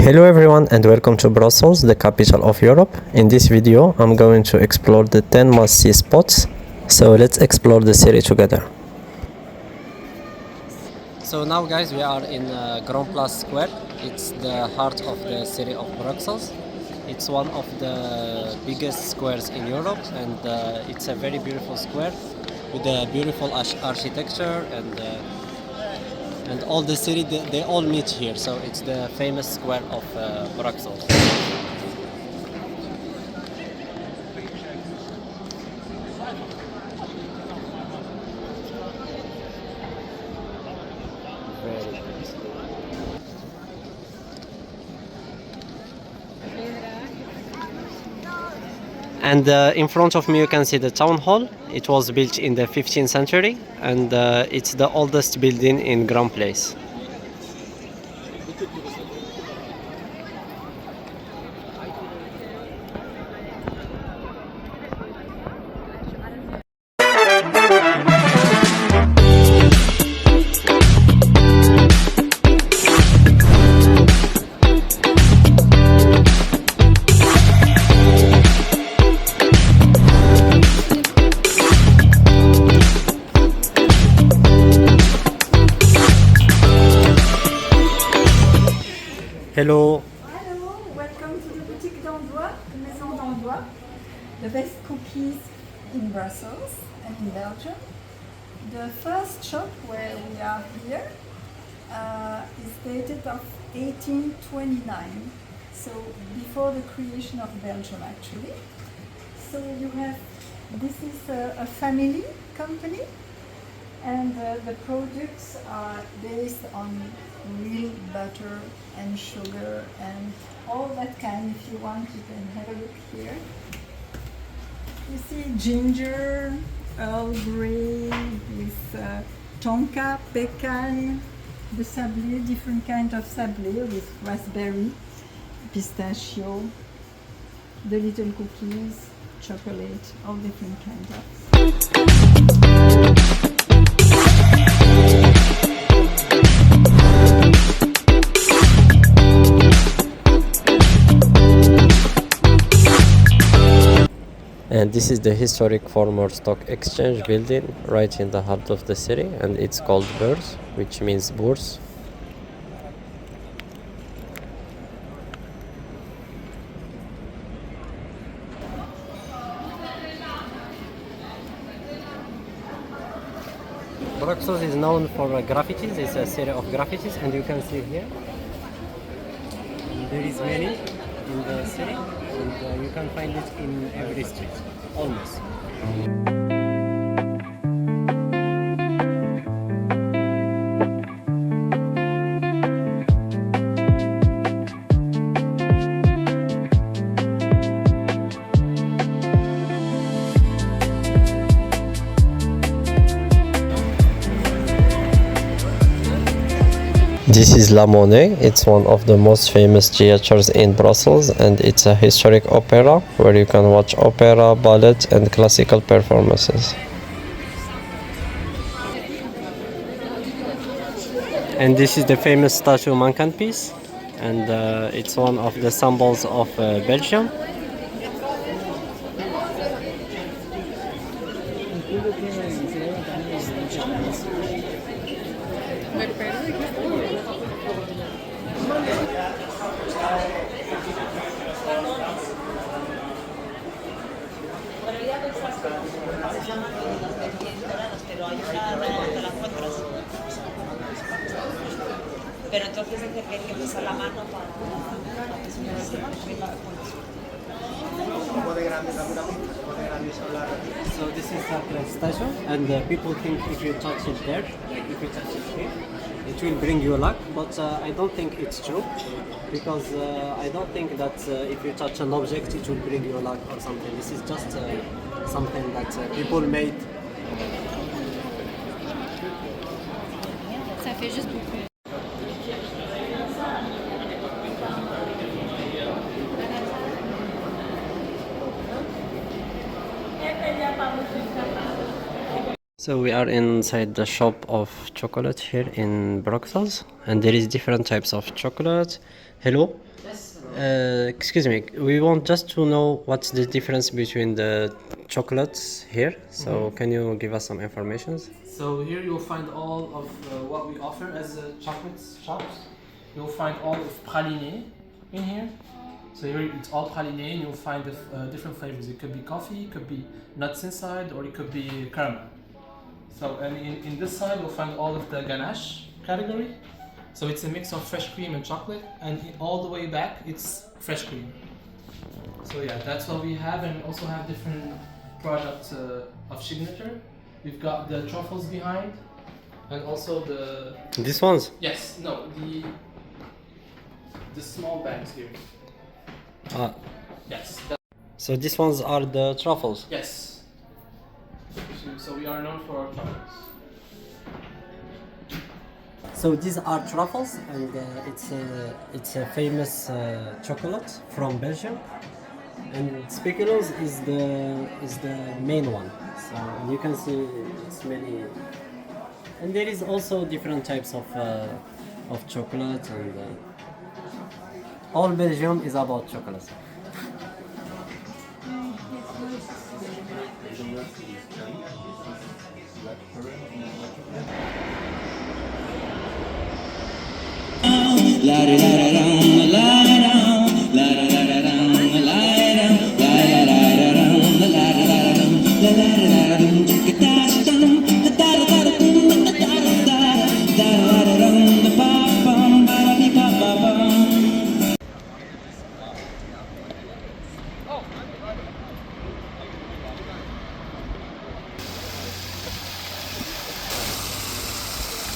Hello everyone and welcome to Brussels, the capital of Europe. In this video I'm going to explore the 10 must-see spots, so let's explore the city together. So now guys, we are in Grand Place Square. It's the heart of the city of Brussels. It's one of the biggest squares in Europe, and it's a very beautiful square with a beautiful architecture, and all the city, they all meet here. So it's the famous square of Brussels. Very good. And in front of me you can see the town hall. It was built in the 15th century, and it's the oldest building in Grand Place. Hello. Hello, welcome to the Boutique d'Andois, Maison d'Andois, the best cookies in Brussels and in Belgium. The first shop where we are here is dated of 1829, so before the creation of Belgium actually. So you have, this is a family company, and the products are based on real butter and sugar and all that kind. If you want, you can have a look here. You see ginger, Earl Grey with tonka, pecan, the sablé, different kind of sablé with raspberry, pistachio, the little cookies, chocolate, all different kinds of. And this is the historic former stock exchange building right in the heart of the city, and it's called Bourse, which means bourse. Brussels is known for graffitis. It's a city of graffitis, and you can see here there is many in the city, and you can find it in every street, almost. This is La Monnaie. It's one of the most famous theaters in Brussels, and it's a historic opera where you can watch opera, ballet, and classical performances. And this is the famous statue Manneken Pis, and it's one of the symbols of Belgium. Pero entonces hay que pasar la mano para... So this is a statue, and people think if you touch it there, like if you touch it here, it will bring you luck, but I don't think it's true, because I don't think that if you touch an object it will bring you luck or something. This is just something that people made. Ça fait juste beaucoup. So we are inside the shop of chocolate here in Brussels, and there is different types of chocolate. Hello. Yes. Excuse me. We want just to know what's the difference between the chocolates here. So can you give us some information? So here you'll find all of what we offer as chocolate shops. You'll find all of praliné in here. So here it's all praliné, and you'll find the different flavors. It could be coffee, it could be nuts inside, or it could be caramel. So and in this side you'll find all of the ganache category. So it's a mix of fresh cream and chocolate, and all the way back it's fresh cream. So yeah, that's what we have, and we also have different products of signature. We've got the truffles behind, and also the These ones? yes, no, the small bags here. Ah. Yes, So these ones are the truffles. yes. So we are known for our chocolates. So these are truffles, and it's a famous chocolate from Belgium. And speculoos is the main one. So you can see it's many, and there is also different types of chocolate, and all Belgium is about chocolate.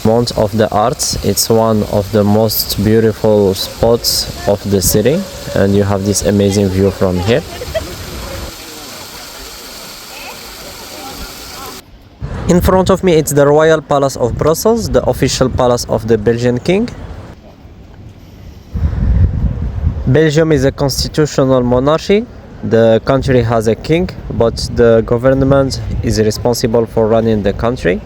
Mont of the Arts, it's one of the most beautiful spots of the city, and you have this amazing view from here. In front of me it's the Royal Palace of Brussels, the official palace of the Belgian king. Belgium is a constitutional monarchy. The country has a king, but the government is responsible for running the country.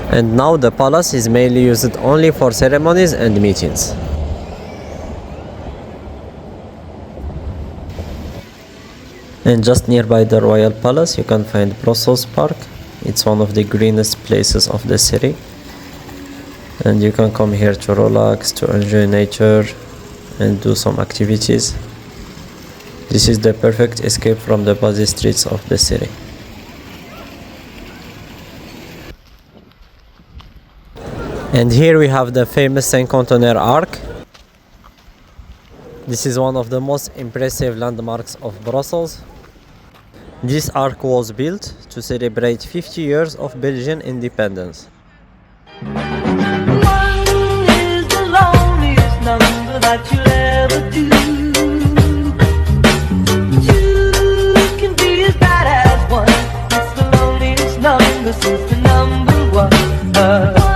And now the palace is mainly used only for ceremonies and meetings. And just nearby the Royal Palace you can find Brussels Park. It's one of the greenest places of the city. And you can come here to relax, to enjoy nature and do some activities. This is the perfect escape from the busy streets of the city. And here we have the famous Cinquantenaire arc. This is one of the most impressive landmarks of Brussels. This arc was built to celebrate 50 years of Belgian independence. One is the loneliest number that you'll ever do. Two can be as bad as one. It's the loneliest number since the number one.